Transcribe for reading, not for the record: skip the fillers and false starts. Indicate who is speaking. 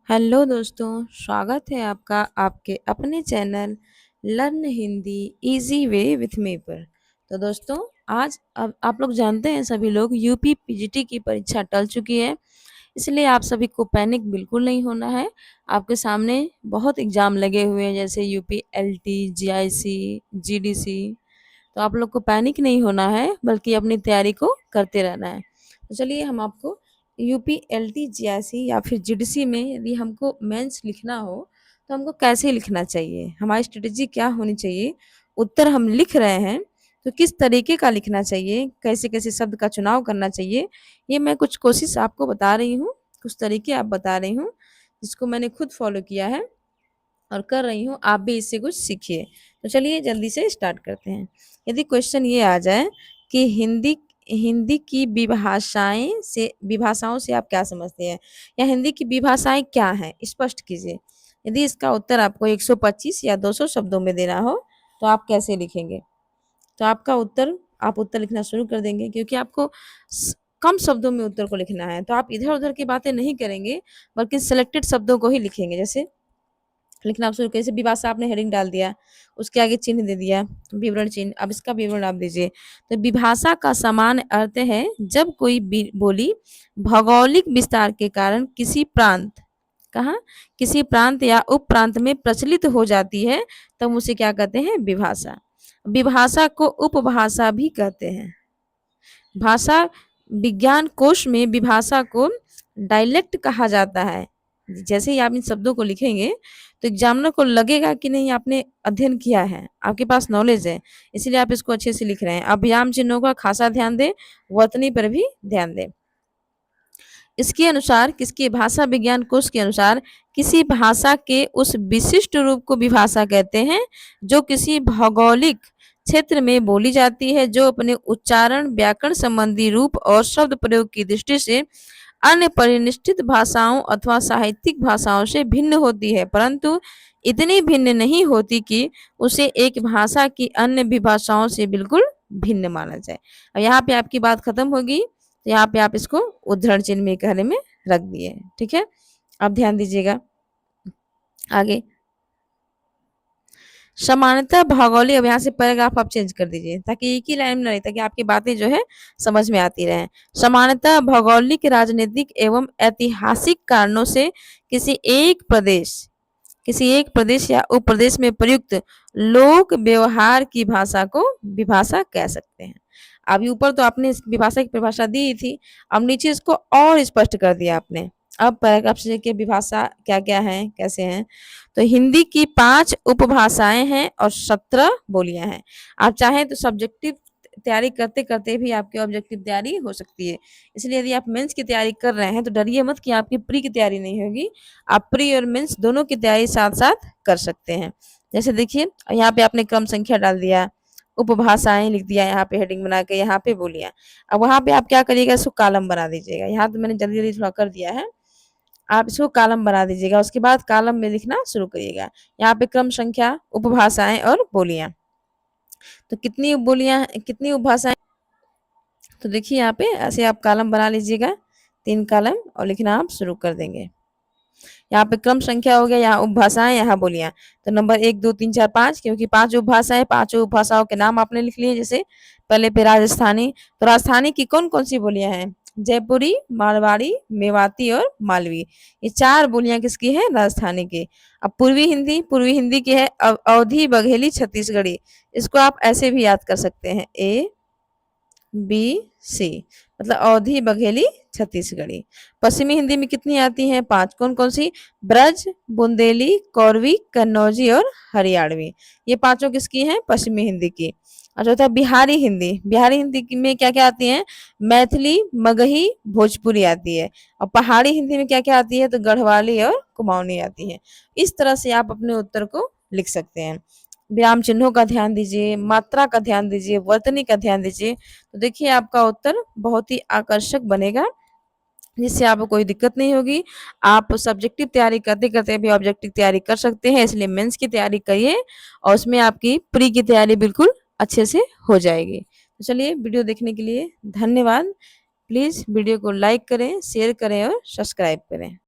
Speaker 1: Hello दोस्तों, स्वागत है आपका आपके अपने channel learn Hindi easy way with me पर। तो दोस्तों, आज अब आप लोग जानते हैं, सभी लोग यूपी पीजीटी की परीक्षा टल चुकी है। इसलिए आप सभी को पैनिक बिल्कुल नहीं होना है। आपके सामने बहुत एग्ज़ाम लगे हुए हैं, जैसे यूपी एलटी, जीआईसी, जीडीसी। तो आप लोग को पैनिक नहीं होना है, बल्कि अपनी तैयारी को करते रहना है। तो चलिए, हम आपको यूपी एलटी, जीआईसी या फिर जीडीसी में यदि हमको मेंस लिखना हो, तो हमको कैसे लिखना चाहिए, हमारी स्ट्रेटेजी क्या होनी चाहिए, उत्तर हम लिख रहे हैं तो किस तरीके का लिखना चाहिए, कैसे कैसे शब्द का चुनाव करना चाहिए, ये मैं कुछ कोशिश आपको बता रही हूँ, कुछ तरीके आप बता रही हूँ, जिसको मैंने खुद फॉलो किया है और कर रही हूँ। आप भी इससे कुछ सीखिए। तो चलिए जल्दी से स्टार्ट करते हैं। यदि क्वेश्चन ये आ जाए कि हिंदी हिंदी की विभाषाओं से आप क्या समझते हैं, या हिंदी की विभाषाएं क्या हैं, स्पष्ट कीजिए। यदि इसका उत्तर आपको 125 या 200 शब्दों में देना हो, तो आप कैसे लिखेंगे? तो आपका उत्तर, आप उत्तर लिखना शुरू कर देंगे, क्योंकि आपको कम शब्दों में उत्तर को लिखना है। तो आप इधर उधर की बातें नहीं करेंगे, बल्कि सिलेक्टेड शब्दों को ही लिखेंगे। जैसे लिखना आप शुरू, कैसे विभाषा आपने हेडिंग डाल दिया, उसके आगे चिन्ह दे दिया, विवरण चिन्ह, अब इसका विवरण आप दीजिए। तो विभाषा का समान अर्थ है जब कोई बोली भौगोलिक विस्तार के कारण किसी प्रांत, कहाँ, किसी प्रांत या उप प्रांत में प्रचलित हो जाती है, तब उसे क्या कहते हैं? विभाषा। विभाषा को उपभाषा भी कहते हैं। भाषा विज्ञान कोश में विभाषा को डायलेक्ट कहा जाता है। जैसे ही आप इन शब्दों को लिखेंगे, तो एग्जामिनर को लगेगा कि नहीं, आपने अध्ययन किया है, आपके पास नॉलेज है, इसलिए आप इसको अच्छे से लिख रहे हैं। अभियाम चिन्हों का खासा ध्यान दें, वर्तनी पर भी ध्यान दें। इसके अनुसार, किसके, भाषा विज्ञान कोश के अनुसार, किसी भाषा के उस विशिष्ट रूप को विभाषा कहते हैं जो किसी भौगोलिक क्षेत्र में बोली जाती है, जो अपने उच्चारण, व्याकरण संबंधी रूप और शब्द प्रयोग की दृष्टि से अन्य परिनिष्ठित भाषाओं अथवा साहित्यिक भाषाओं से भिन्न होती है, परंतु इतनी भिन्न नहीं होती कि उसे एक भाषा की अन्य विभाषाओं से बिल्कुल भिन्न माना जाए। अब यहाँ पे आपकी बात खत्म होगी, तो यहाँ पे आप इसको उद्धरण चिन्ह में कहने में रख दिए। ठीक है, अब ध्यान दीजिएगा आगे। समानता भौगोलिक, अब यहाँ से पैराग्राफ आप चेंज कर दीजिए, ताकि एक ही लाइन में ना रहे, ताकि आपकी बातें जो है समझ में आती रहें। समानता भौगोलिक, राजनीतिक एवं ऐतिहासिक कारणों से किसी एक प्रदेश या उपप्रदेश में प्रयुक्त लोक व्यवहार की भाषा को विभाषा कह सकते हैं। अभी ऊपर तो आपने इस विभाषा की परिभाषा दी ही थी, अब नीचे इसको और स्पष्ट कर दिया आपने। अब पैराग्राफ से कि विभाषा क्या क्या है, कैसे हैं। तो हिंदी की 5 उपभाषाएं हैं और 17 बोलियां हैं। आप चाहें तो सब्जेक्टिव तैयारी करते करते भी आपकी ऑब्जेक्टिव तैयारी हो सकती है। इसलिए यदि आप मेंस की तैयारी कर रहे हैं, तो डरिए मत कि आपकी प्री की तैयारी नहीं होगी। आप प्री और मेंस दोनों की तैयारी साथ साथ कर सकते हैं। जैसे देखिए, यहाँ पे आपने क्रम संख्या डाल दिया, उपभाषाएं लिख दिया, यहाँ पे हेडिंग बना के, यहाँ पे बोलियां। अब वहाँ पे आप क्या करिएगा, इसको कॉलम बना दीजिएगा। यहाँ तो मैंने जल्दी जल्दी थोड़ा कर दिया है, आप इसको कॉलम बना दीजिएगा। उसके बाद कॉलम में लिखना शुरू करिएगा। यहाँ पे क्रम संख्या, उपभाषाएं और बोलियां। तो कितनी बोलियां, कितनी उपभाषाएं, तो देखिए यहाँ पे ऐसे आप कॉलम बना लीजिएगा, 3 कॉलम, और लिखना आप शुरू कर देंगे। यहाँ पे क्रम संख्या हो गया, यहाँ उपभाषाएं, यहाँ बोलियां। तो नंबर 1, 2, 3, 4, 5, क्योंकि 5 उपभाषाएं, 5 उपभाषाओं के नाम आपने लिख लिए। जैसे पहले पे राजस्थानी, तो राजस्थानी की कौन कौन सी बोलियां हैं? जयपुरी, मारवाड़ी, मेवाती और मालवी। ये 4 बोलियां किसकी है? राजस्थानी की। अब पूर्वी हिंदी की है अवधी, बघेली, छत्तीसगढ़ी। इसको आप ऐसे भी याद कर सकते हैं, ABC, मतलब अवधी, बघेली, छत्तीसगढ़ी। पश्चिमी हिंदी में कितनी आती हैं? 5। कौन कौन सी? ब्रज, बुंदेली, कौरवी, कन्नौजी और हरियाणवी। ये 5 किसकी हैं? पश्चिमी हिंदी की। और चौथा बिहारी हिंदी। बिहारी हिंदी में क्या क्या आती हैं? मैथिली, मगही, भोजपुरी आती है। और पहाड़ी हिंदी में क्या क्या आती है? तो गढ़वाली और कुमाऊनी आती है। इस तरह से आप अपने उत्तर को लिख सकते हैं। विराम चिन्हों का ध्यान दीजिए, मात्रा का ध्यान दीजिए, वर्तनी का ध्यान दीजिए। तो देखिए आपका उत्तर बहुत ही आकर्षक बनेगा, जिससे आपको कोई दिक्कत नहीं होगी। आप सब्जेक्टिव तैयारी करते करते भी ऑब्जेक्टिव तैयारी कर सकते हैं, इसलिए मेंस की तैयारी करिए और उसमें आपकी प्री की तैयारी बिल्कुल अच्छे से हो जाएगी। तो चलिए, वीडियो देखने के लिए धन्यवाद। प्लीज़ वीडियो को लाइक करें, शेयर करें और सब्सक्राइब करें।